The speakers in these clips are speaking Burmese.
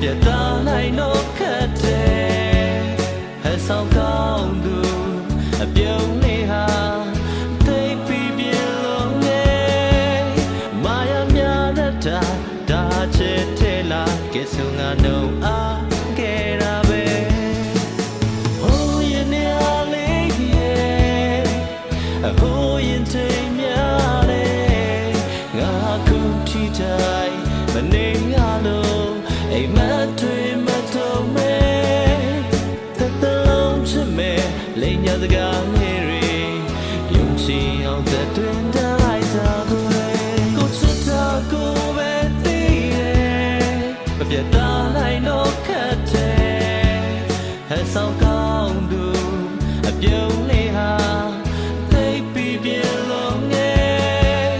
ပြတ်သားနိုင်တော့ခက်တယ်ဟဲ့ဆောင်ကောင်းသူအပြုံးလေးဟာသိပြီးပြလုံးငယ်မာယာများတဲ့ဒါချစ်တယ်လားကဲဆိုငါနှုံအားခဲ့တာပဲဟိုရင်နေအားလေးရဲ့ဟိုရင်ထိန်များလေငါခုထိတိုင်းမနေရလို့အိမ်မတွေမထုံးမဲသက်တလုံးချစ်မဲလိမ်ညာစကားလေးတွေယုံကြည်အောင်သက်တွင်တလိုက်တာကိုကိုချစ်တာကိုပဲသိတယ်မပြတ်သားနိုင်တော့ခက်တယ်ဟဲ့ဆောင်ကောင်းသူအပြုံးလေးဟာသိပြီးပြလုံးငယ်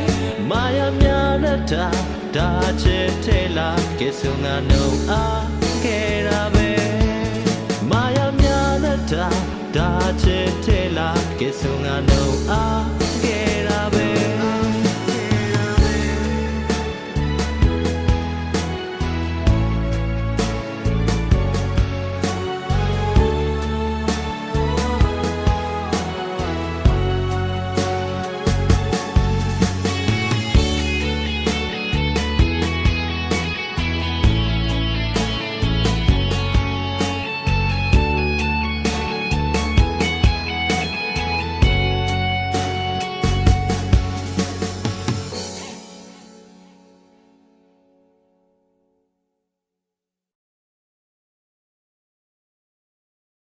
မာယာများတဲ့ဒါချစ်တယ်လားကဲဆိုငါနှုံအားခဲ့တာပဲမာယာများတဲ့ဒါချစ်တယ်လားကဲဆိုငါနှုံအား